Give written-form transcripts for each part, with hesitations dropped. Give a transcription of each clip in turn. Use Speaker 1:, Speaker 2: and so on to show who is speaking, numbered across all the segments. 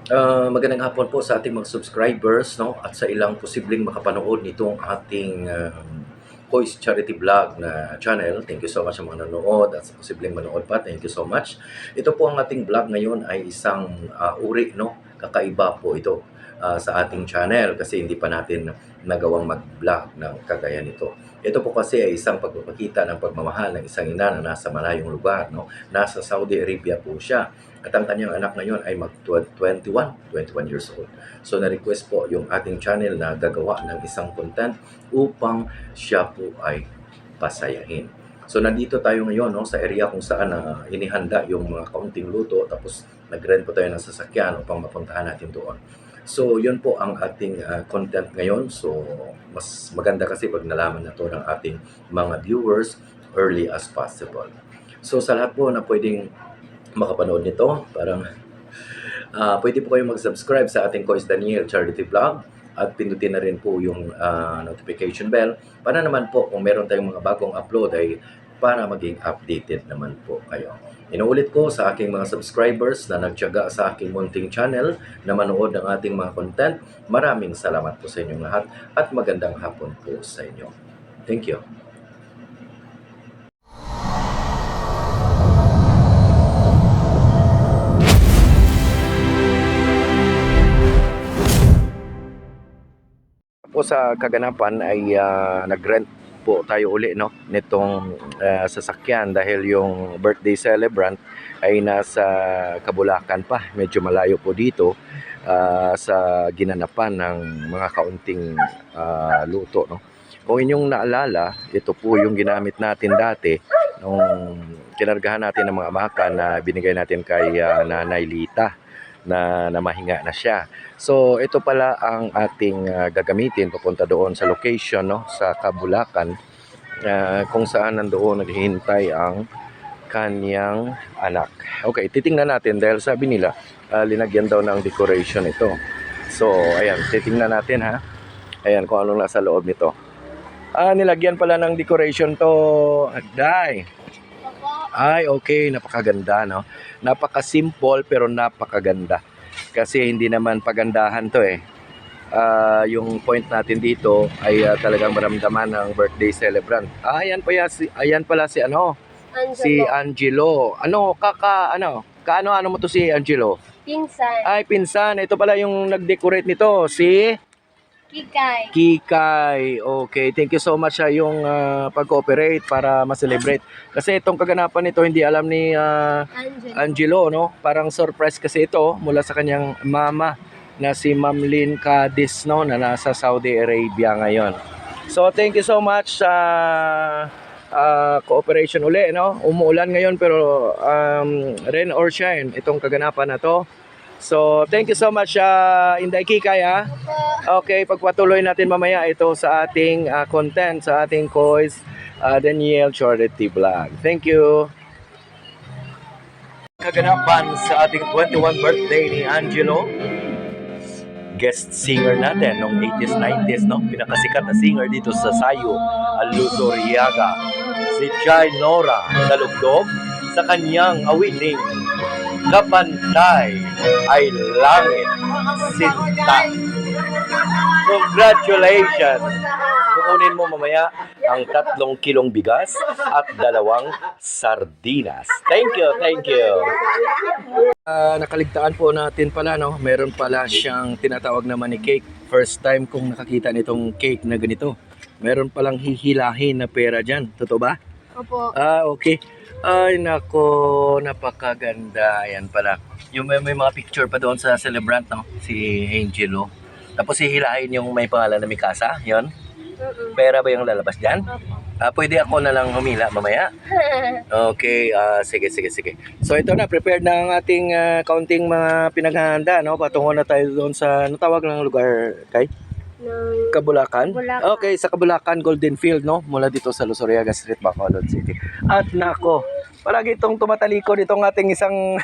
Speaker 1: Magandang hapon po sa ating mga subscribers, 'no, at sa ilang posibleng makapanood nitong ating, Voice Charity Vlog na channel. Thank you so much sa mga nanonood at sa posibleng manood pa, thank you so much. Ito po ang ating vlog ngayon ay isang, uri, 'no, kakaiba po ito, sa ating channel kasi hindi pa natin nagawang mag-vlog ng kagaya nito. Ito po kasi ay isang pagpapakita ng pagmamahal ng isang ina na nasa malayong lugar, 'no. Nasa Saudi Arabia po siya at ang kanyang anak ngayon ay mag-21 years old. So na-request po yung ating channel na gagawa ng isang content upang siya po ay pasayahin. So nandito tayo ngayon, 'no, sa area kung saan inihanda yung mga kaunting luto, tapos nag-rent po tayo ng sasakyan upang mapuntahan natin doon. So yun po ang ating content ngayon. So mas maganda kasi pag nalaman na to ng ating mga viewers early as possible. So sa lahat po na pwedeng makapanood nito, parang pwede po kayong mag-subscribe sa ating Kois Daniel Charity Vlog at pindutin na rin po yung notification bell para naman po kung meron tayong mga bagong upload ay para maging updated naman po kayo. Inuulit ko sa aking mga subscribers na nagtiyaga sa aking munting channel na manood ng ating mga content. Maraming salamat po sa inyong lahat at magandang hapon po sa inyo. Thank you. Po sa kaganapan ay nag-rent po tayo uli, no, nitong sasakyan dahil yung birthday celebrant ay nasa Kabulacan pa, medyo malayo po dito sa ginanapan ng mga kaunting luto, no. Kung inyong naalala, ito po yung ginamit natin dati nung kinargahan natin ng mga amakan na binigay natin kay Nanay Lita na namahinga na siya. So ito pala ang ating gagamitin papunta doon sa location, no, sa Kabulacan, kung saan nandoon naghihintay ang kanyang anak. Okay, titingnan natin dahil sabi nila linagyan daw ng decoration ito. So ayan, titingnan natin ha. Ayan kung anong nasa loob nito. Nilagyan pala ng decoration to, Day. Ay, okay, napakaganda, no? Napaka-simple pero napakaganda. Kasi hindi naman pagandahan to eh. Yung point natin dito ay talagang maramdaman ng birthday celebrant. Ayan pala si ano?
Speaker 2: Angelo.
Speaker 1: Si Angelo. Kaano mo to si Angelo?
Speaker 2: Pinsan.
Speaker 1: Ay, pinsan. Ito pala yung nag-decorate nito, si
Speaker 2: Kikay.
Speaker 1: Kikay. Okay, thank you so much sa yung pag-cooperate para ma-celebrate. Kasi itong kaganapan nito hindi alam ni Angelo, no? Parang surprise kasi ito mula sa kanyang mama na si Ma'am Lynn Cadiz, no, na nasa Saudi Arabia ngayon. So thank you so much sa cooperation uli, no? Umuulan ngayon pero rain or shine itong kaganapan na to. So, thank you so much, Inday Kikay, ha? Okay, pagpatuloy natin mamaya ito sa ating content, sa ating Kois Daniel Charity Vlog. Thank you. Kaganapan sa ating 21 birthday ni Angelo. Guest singer natin noong 80s, 90s, no? Pinakasikat na singer dito sa Sayo, Luzuriaga. Si Jai Nora Dalugdog sa kanyang awiting Kapantay ay Langit Sinta. Congratulations! Kukunin mo mamaya ang 3 kilong bigas at 2 sardinas. Thank you, thank you. Nakaligtaan po natin pala, no? Meron pala siyang tinatawag na money cake. First time kong nakakita nitong cake na ganito. Meron palang hihilahin na pera dyan. Totoo ba?
Speaker 2: Opo.
Speaker 1: Okay. Ay, nako, napakaganda. Ayan pala. Yung may mga picture pa doon sa celebrant, no? Si Angelo. Tapos hihilahin yung may pangalan na Mikasa. Yun. Pera ba yung lalabas dyan? Pwede ako na lang humila mamaya? Okay, sige. So ito na, prepared na ang ating kaunting mga pinaghahanda, no? Patungo na tayo doon sa, ano tawag ng lugar, Kay? Kabulacan? Okay, sa Kabulacan, Golden Field, no? Mula dito sa Luzuriaga Street, Bacolod City. At nako, palagi itong tumatalikod itong ating isang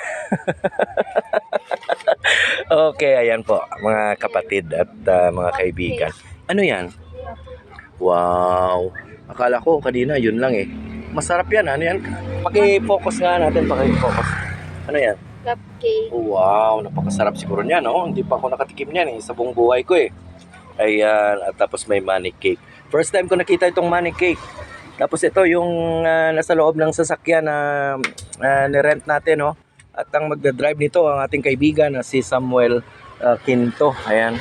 Speaker 1: okay, ayan po, mga kapatid at mga kaibigan. Ano yan? Wow! Akala ko kanina yun lang eh. Masarap yan, ano yan? Paki-focus nga natin, paki-focus. Ano yan?
Speaker 2: Cupcake.
Speaker 1: Wow, napakasarap siguro niyan, no? Hindi pa ako nakatikim niyan sa buong buhay ko eh. Ayan, at tapos may money cake. First time ko nakita itong money cake. Tapos ito yung nasa loob ng sasakyan na nirent natin, no? At ang magdadrive nito ang ating kaibigan na si Samuel Quinto. Ayan.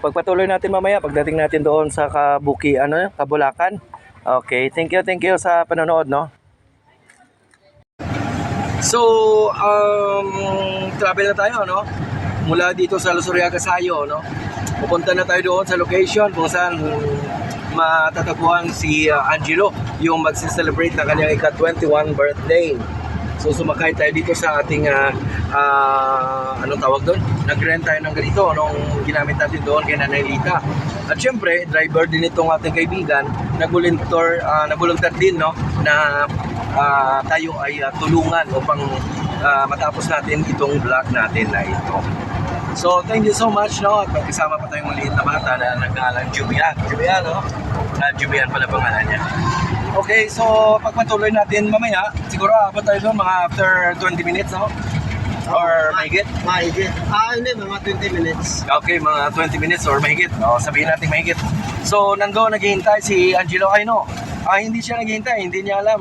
Speaker 1: Pagpatuloy natin mamaya pagdating natin doon sa Kabulacan. Okay, thank you sa panonood, no? So, travel na tayo, no? Mula dito sa Luzuriaga Sayo, no? Pupunta na tayo doon sa location kung saan matatagpuan si Angelo, yung magsi-celebrate na kanyang ika-21 birthday. So sumakay tayo dito sa ating anong tawag doon? Nag-rent tayo ng ganito nung ginamit natin doon kay Nanay Lita. At syempre, driver din itong ating kaibigan, nag-volunteer din, no, na tayo ay tulungan upang matapos natin itong vlog natin na ito. So, thank you so much, no? At magkasama pa tayong maliit na bata na nag-aalang Jubian. Jubian, no? Jubian pala pangalan niya. Okay, so pagpatuloy natin mamaya, siguro abot tayo doon mga after 20 minutes, no? Or mahigit?
Speaker 3: Mahigit. Hindi, mga 20 minutes.
Speaker 1: Okay, mga 20 minutes or mahigit. O, sabihin natin mahigit. So, nandoon naghihintay si Angelo Aino. Hindi siya naghihintay, hindi niya alam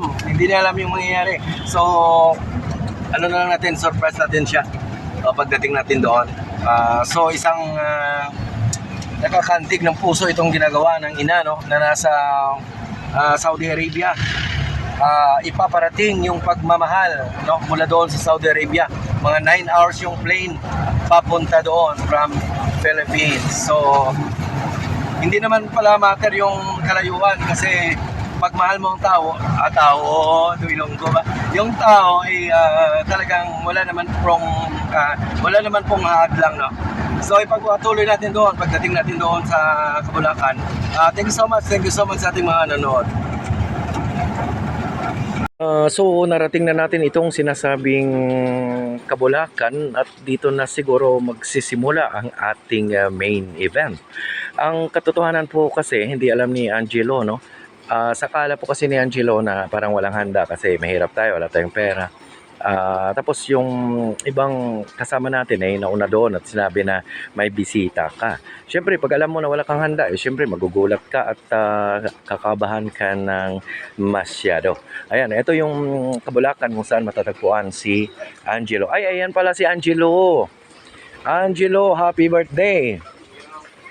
Speaker 1: yung mangyayari. So, ano na lang natin, surprise natin siya pagdating natin doon. So, isang nakakantig ng puso itong ginagawa ng ina, no, na nasa Saudi Arabia. Ipaparating yung pagmamahal, no, mula doon sa Saudi Arabia. Mga 9 hours yung plane papunta doon from Philippines. So, hindi naman pala matter yung kalayuan kasi pagmahal mo ang tao, duilonggo ba? Yung tao ay talagang wala naman pong hadlang, no? So ipagpatuloy natin doon pagdating natin doon sa Kabulacan. Thank you so much sa ating mga nanonood. So narating na natin itong sinasabing Kabulacan at dito na siguro magsisimula ang ating main event. Ang katotohanan po kasi hindi alam ni Angelo, no? Sakala po kasi ni Angelo na parang walang handa kasi mahirap tayo, wala tayong pera. Tapos yung ibang kasama natin ay nauna doon at sinabi na may bisita ka. Siyempre, pag alam mo na wala kang handa, siyempre magugulat ka at kakabahan ka ng masyado. Ayan, ito yung Kabulacan kung saan matatagpuan si Angelo. Ay, ayan pala si Angelo. Angelo, happy birthday.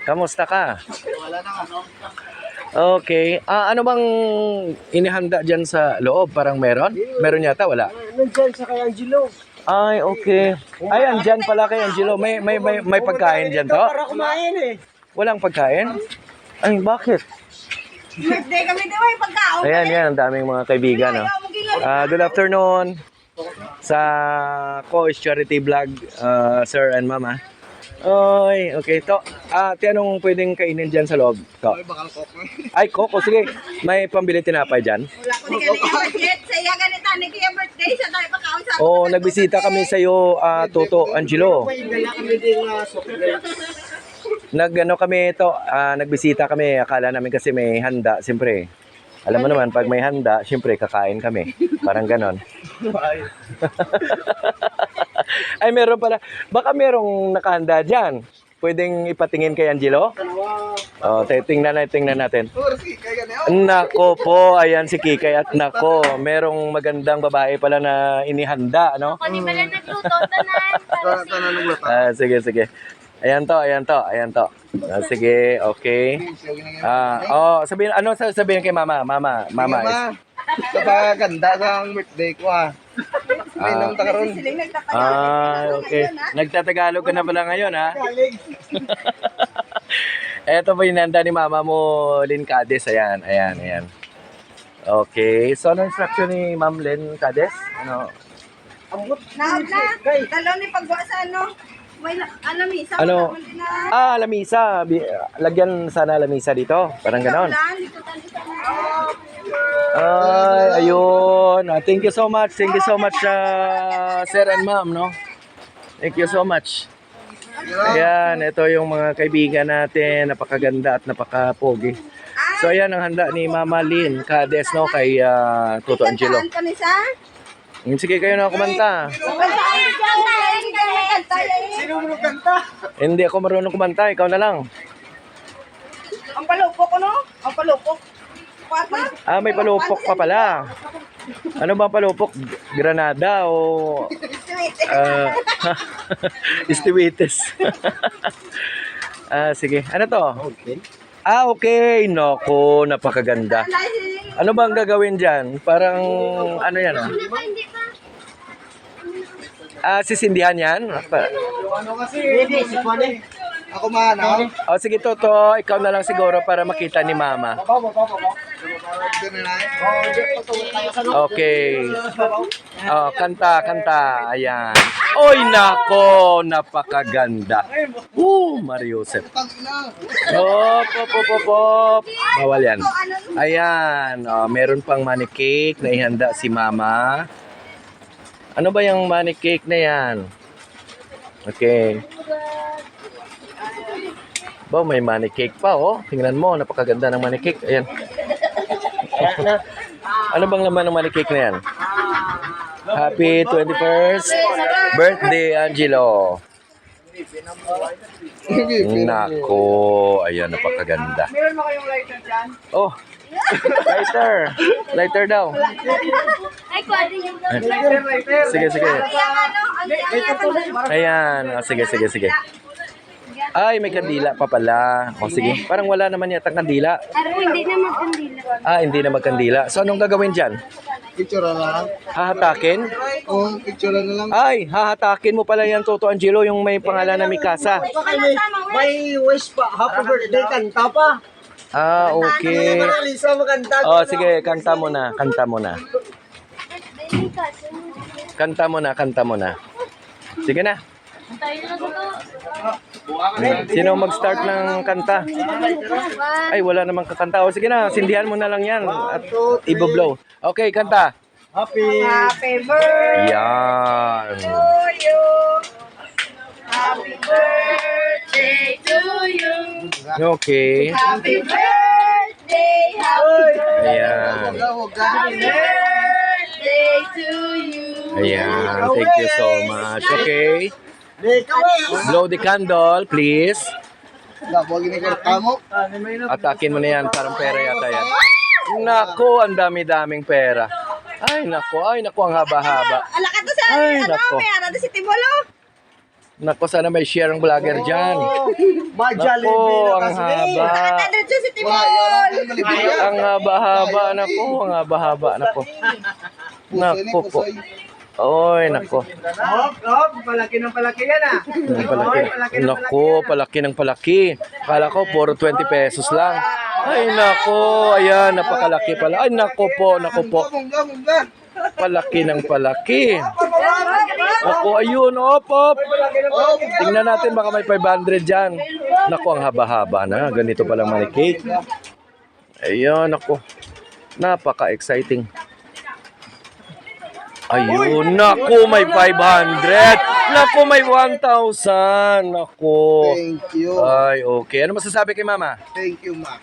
Speaker 1: Kamusta ka?
Speaker 3: Wala na ano.
Speaker 1: Okay. Ano bang inihanda dyan sa loob? Parang meron? Meron yata, wala?
Speaker 3: Nandyan sa kay Angelo.
Speaker 1: Ay, okay. Ay, andyan pala kay Angelo. May pagkain dyan to?
Speaker 3: Para kumain eh.
Speaker 1: Walang pagkain? Ay, bakit?
Speaker 2: Birthday kami daw ay pagkaon.
Speaker 1: Ayan, ang daming mga kaibigan. No? Good afternoon sa Kois Charity Vlog, Sir and Mama. Oy, okay to. Anong pwedeng kainin dyan sa loob? To.
Speaker 3: Ay, bakal koko.
Speaker 1: Ay, Coco, sige. May pambili tinapay dyan.
Speaker 2: Wala ko ni kanina budget. Saya ganita ni kaya birthday sa tayo pagkaon sa.
Speaker 1: Oh, nagbisita kami sa iyo, Toto Angelo.
Speaker 3: May dala kami din na
Speaker 1: Nagbisita kami. Akala namin kasi may handa, siyempre. Alam mo naman, pag may handa, siyempre kakain kami. Parang ganon. Ay, meron pala. Baka merong nakahanda dyan. Pwedeng ipatingin kay Angelo? Oh, tingnan natin. Nako po, ayan si Kikay at nako, merong magandang babae pala na inihanda, no?
Speaker 2: Ako ni pala nagluto tanan.
Speaker 1: Sige. Ayan to. Sige, okay. Sabihin kay Mama. Mama.
Speaker 3: Napakaganda sa birthday ko May nang takaroon.
Speaker 1: Okay. Nagtatagalog ka na pala ngayon, ha? Eto po yung nanda ni Mama mo, Lynn Cades. Ayan. Okay. So, ano instruction ni Ma'am Lynn Cades? Ano?
Speaker 2: Dalaw ni pagwa sa ano. May lamisa.
Speaker 1: Ano? Lamisa. Lagyan sana lamisa dito. Parang ganon. Ay, ayun. Thank you so much, Sir and Ma'am, no? Thank you so much. Ayan, ito yung mga kaibigan natin. Napakaganda at napakapogi. So, ayan ang handa ni Mama Lynn Cades, no? Kay Toto Angelo. Sige, kayo na kumanta.
Speaker 3: Sino mo kanta?
Speaker 1: Hindi ako marunong kumanta, ikaw na lang.
Speaker 2: Ang palupok, ano? Ang palupok.
Speaker 1: Ah, may palupok pa pala. Ano ba ang palupok? Granada o Istiwites? Sige. Ano to?
Speaker 3: Okay.
Speaker 1: Okay. Nako, napakaganda. Ano ba ang gagawin dyan? Parang, ano yan? Sisindihan yan?
Speaker 3: Ano kasi? Hindi, si Juan eh. Ako man, ako.
Speaker 1: O sige, Toto, ikaw na lang siguro para makita ni Mama. Okay. Oh, kanta. Ayan. Oy, nako, napakaganda. Mario Joseph. Op. Bawal yan. Ayan, meron pang money cake na ihanda si Mama. Ano ba yung money cake na yan? Okay. Ba, may money cake pa, oh. Tingnan mo, napakaganda ng money cake. Ayan. Ano bang laman ng money cake na yan? Happy 21st birthday, Angelo. Nako, ayan, napakaganda.
Speaker 3: Meron mo kayong lighter dyan?
Speaker 1: Oh, lighter daw.
Speaker 2: Ay, kwadi yung
Speaker 3: Lighter.
Speaker 1: Sige.
Speaker 2: ano?
Speaker 1: Ayan, sige. Ay, may kandila pa pala. O sige, parang wala naman yata kandila.
Speaker 2: Hindi na magkandila.
Speaker 1: Hindi na magkandila. So, anong gagawin dyan?
Speaker 3: Picture na lang.
Speaker 1: Hahatakin?
Speaker 3: Oo, picture na lang.
Speaker 1: Ay, hahatakin mo pala yan, Toto Angelo, yung may pangalan na Mikasa.
Speaker 3: May wish pa. Happy birthday, kanta pa.
Speaker 1: Okay.
Speaker 3: Lisa, maganda.
Speaker 1: Oh, sige, kanta mo na. Kanta mo na. Sige na. Sino mag-start ng kanta? Ay, wala namang kakanta. O sige na, sindihan mo na lang yan at i-blow. Okay, kanta.
Speaker 3: Happy.
Speaker 2: Happy birthday
Speaker 1: Yan.
Speaker 2: to you. Happy birthday to you.
Speaker 1: Okay.
Speaker 2: Happy birthday. Happy
Speaker 1: Ayan.
Speaker 2: birthday to you.
Speaker 1: Ayan. Thank you so much. Okay. Blow the candle, please. Atakin mo na yan. Parang pera yata yan. Nako, ang dami-daming pera. Ay, nako, ang haba-haba.
Speaker 2: Ala ka to sa
Speaker 1: Ay,
Speaker 2: ano,
Speaker 1: nako.
Speaker 2: may ano to si Timolo.
Speaker 1: Nako, sana may share ang vlogger dyan. Nako, ang haba.
Speaker 2: Ano to si Timol?
Speaker 1: Ang haba-haba. Nako. Nako po. Oy, nako.
Speaker 3: Palaki ng palaki yan ah.
Speaker 1: Nako, palaki ng palaki. Kala ko, puro 20 pesos lang. Ay, nako. Ayan, napakalaki pala. Ay, nako po. Palaki ng palaki. Nako, ayun. Op. Tingnan natin, baka may 500 dyan. Nako, ang haba-haba na. Ganito palang money cake. Ayun, nako. Napaka-exciting. Ayun, naku, may 500. Naku, may 1,000. Naku.
Speaker 3: Thank you.
Speaker 1: Ay, okay. Ano masasabi kay Mama?
Speaker 3: Thank you, ma.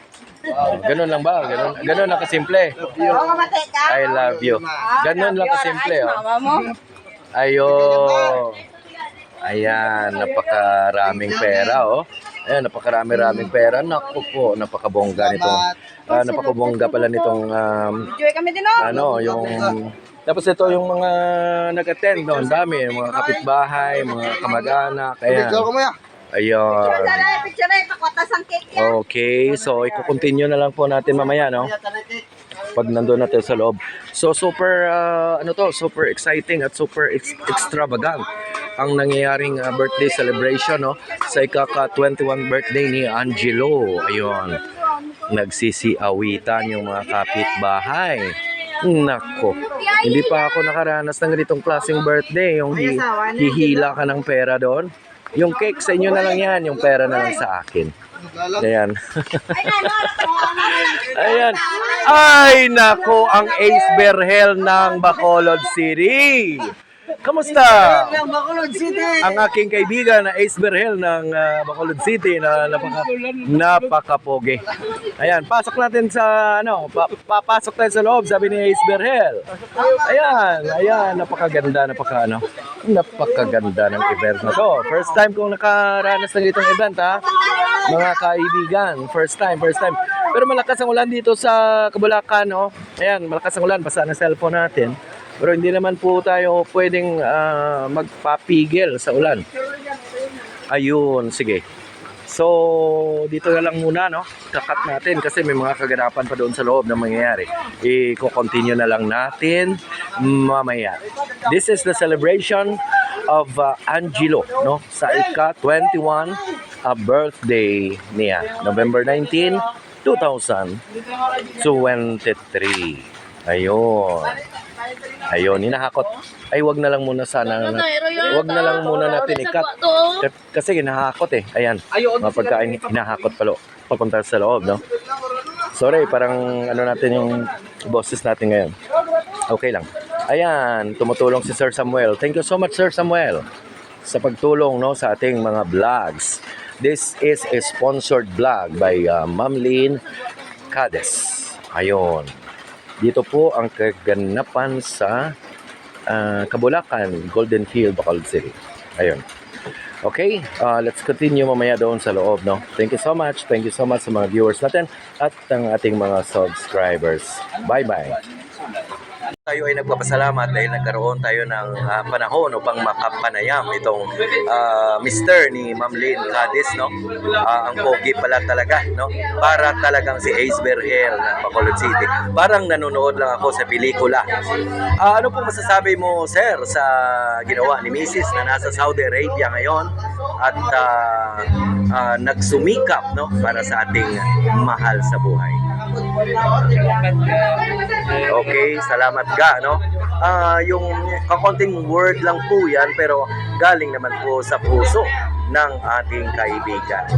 Speaker 1: Ganun lang ba? Ganun lang kasimple.
Speaker 2: Oo, mamatay ka.
Speaker 1: I love you. Ganun lang kasimple. Oh.
Speaker 2: Mama mo.
Speaker 1: Ayun. Ayan, napakaraming pera, oh. Ayan, napakaraming pera. Naku po, napakabongga nitong, napakabongga pala nitong,
Speaker 2: Enjoy kami din, oh.
Speaker 1: ano, yung, tapos ito yung mga nag-attend doon, dami, mga kapitbahay, mga kamag-anak, ayan. Ayun.
Speaker 2: Picture na, pakwatas ang cake yan.
Speaker 1: Okay, so i-continue na lang po natin mamaya, no? Pag nandun natin sa loob. So super super exciting at super extravagant ang nangyayaring birthday celebration, no? Sa ikaka-21 birthday ni Angelo. Ayun. Nagsisiawitan yung mga kapitbahay. Nako. Hindi pa ako nakaranas ng ganitong klaseng birthday, yung hihila ka ng pera doon. Yung cake sa inyo na lang yan, yung pera na lang sa akin. Ayan. Ayan. Ay, nako, ang Ace Berhel ng Bacolod City. Kamusta?
Speaker 3: Ng Bacolod City.
Speaker 1: Ang aking kaibigan na Ace Berhel ng Bacolod City na napaka-pogi. Ayan, pasok natin sa papasok tayo sa loob, sabi ni Ace Berhel. Ayan, napakaganda ng event na to. First time kong nakaranas ng itong event, ha, mga kaibigan. First time. Pero malakas ang ulan dito sa Kabulacan, no? Ayan, malakas ang ulan, basa ng cellphone natin. Pero hindi naman po tayo pwedeng magpapigil sa ulan. Ayun, sige. So, dito na lang muna, no? Kakat natin kasi may mga kaganapan pa doon sa loob na mangyayari. I-continue na lang natin mamaya. This is the celebration of Angelo, no? Sa ika-21 birthday niya. November 19, 2023. Ayun, hinahakot. Ay, wag na lang muna sana. Wag na lang muna natin ikat. Kasi hinahakot eh. Ayan, mga pagkain hinahakot papunta sa loob, no? Sorry, parang natin yung boses natin ngayon. Okay lang. Ayan, tumutulong si Sir Samuel. Thank you so much, Sir Samuel, sa pagtulong, no, sa ating mga vlogs. This is a sponsored vlog by Ma'am Lynn Cades. Ayun. Dito po ang kaganapan sa Kabulacan, Golden Field, Bacolod City. Ayun. Okay, let's continue mamaya doon sa loob, no? Thank you so much. Thank you so much sa mga viewers natin at ang ating mga subscribers. Bye-bye. Tayo ay nagpapasalamat dahil nagkaroon tayo ng panahon upang makapanayam itong Mr. ni Ma'am Lynn Cades, no? Ang pogi pala talaga, no? Para talagang si Ace Berhel ng Bacolod City. Parang nanonood lang ako sa pelikula. Ano pong masasabi mo, sir, sa ginawa ni Mrs. na nasa Saudi Arabia ngayon at nagsumikap, no, para sa ating mahal sa buhay? Okay, salamat ka, no? Yung kakonting word lang po yan, pero galing naman po sa puso ng ating kaibigan.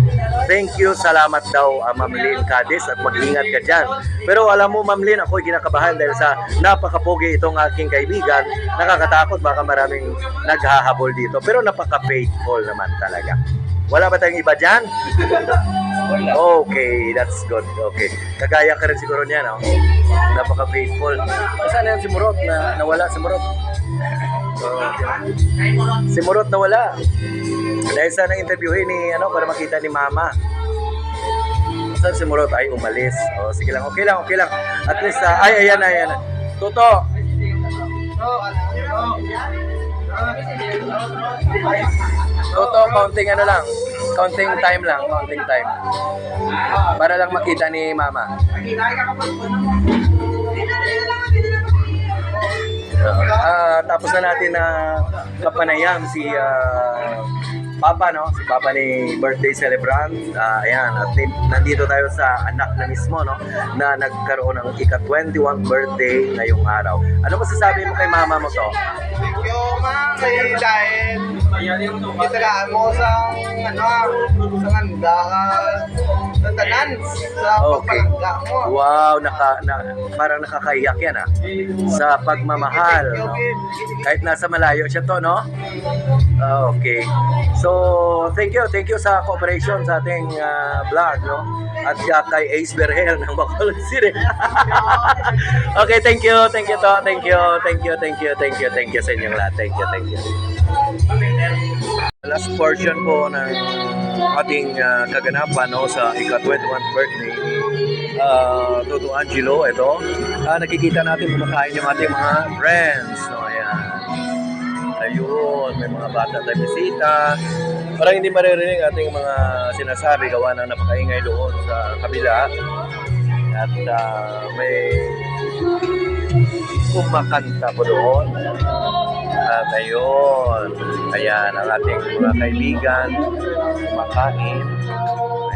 Speaker 1: Thank you, salamat daw, Ma'am Lynn Cades, at mag-ingat ka dyan. Pero alam mo, Ma'am Lynn, ako'y kinakabahan dahil sa napakapogi itong aking kaibigan. Nakakatakot, baka maraming naghahabol dito, pero napaka-faithful naman talaga. Wala ba tayong iba dyan? Okay, that's good. Okay. Kagaya ka rin siguro niya, no? Napaka-faithful. Saan na yan si Murot? Nawala si Murot. Si Murot nawala. Dahil sana interviewin ni, para makita ni Mama. Saan si Murot? Ay, umalis. Sige lang. Okay lang. At least, ayan. Toto. Toto, counting time lang. Para lang makita ni Mama. Tapos na natin na kapanayam si Papa, no? Si Papa ni birthday celebrant. Ayan, at nandito tayo sa anak na mismo, no? Na nagkaroon ng ika-21 birthday ngayong araw. Ano masasabi mo kay Mama mo to?
Speaker 3: Thank you, Ma'am. Dahil italaan mo sa handa sa tanan, sa pagpalangga mo.
Speaker 1: Wow, parang nakakaiyak yan, sa pagmamahal, no? Kahit nasa malayo siya to, no? Okay. So, thank you sa cooperation sa ating vlog, no? At kay Ace Berhel ng Bacolod City. Okay, thank you to. Thank you sa inyong lahat. Thank you. Last portion po ng ating kaganapan, no, sa ika-21 birthday Toto Angelo. Ito, nakikita natin kumakain yung ating mga friends, no? Ayan. Ayun, may mga bata tayong bisita. Parang hindi maririnig ating mga sinasabi gawa ng napakaingay doon sa kabila. At may kumakanta po doon. At ayun, ayan ang ating mga kaibigan kumakain.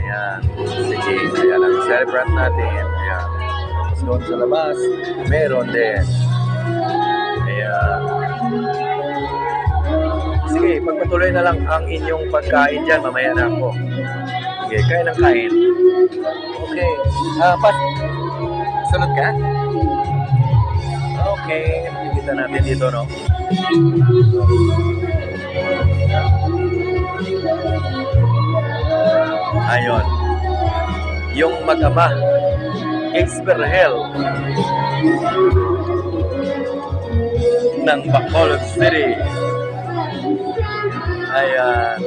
Speaker 1: Ayan, sige, ayan ang celebrant natin. Ayan, tapos doon sa labas meron din. Ayan. Sige, pagpatuloy na lang ang inyong pagkain dyan, mamaya na ako. Sige, kain ng kain. Okay, sunod ka? Okay, nakikita natin dito, no? Ayun. Yung mag-ama, Experhel ng Bacolod City. Ayan.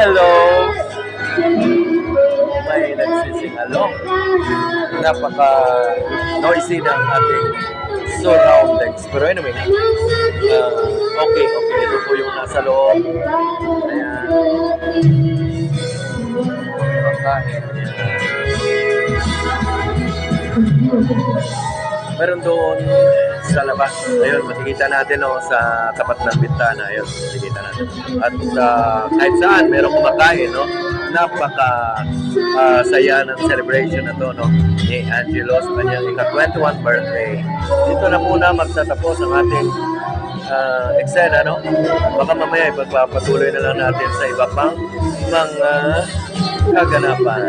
Speaker 1: Hello! May nagsising-along. Napaka-noisy ng ating surroundings. Pero anyway, okay. Ito po yung nasa loob. Ayan. Makain. Meron doon sa labas. Ayun, makikita natin sa tapat ng bintana. Ayun, makikita natin. At kahit saan, merong kumakain, no? Napaka saya ng celebration na to, no? Ni Angelo sa kanyang ika-21 birthday. Dito na muna magtatapos ang ating eksena, no? Baka mamaya ipagpapatuloy na lang natin sa iba pang mga kaganapan.